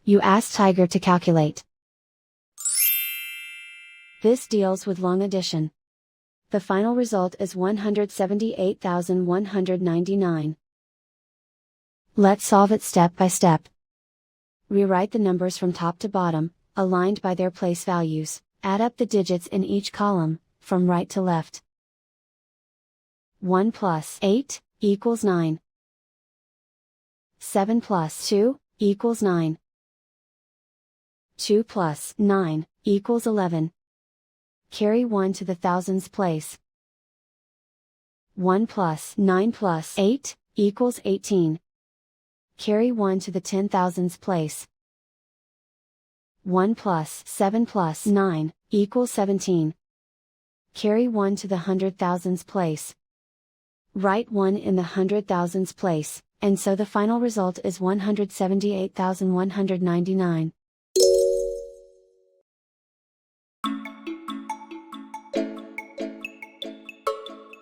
You ask Tiger to calculate. This deals with long addition. The final result is 178,199. Let's solve it step by step. Rewrite the numbers from top to bottom, aligned by their place values. Add up the digits in each column, from right to left. 1 plus 8 equals 9. 7 plus 2 equals 9. 2 plus 9 equals 11. Carry 1 to the thousands place. 1 plus 9 plus 8 equals 18. Carry 1 to the 10,000s place. 1 plus 7 plus 9 equals 17. Carry 1 to the 100,000s place. Write 1 in the 100,000s place, and so the final result is 178,199.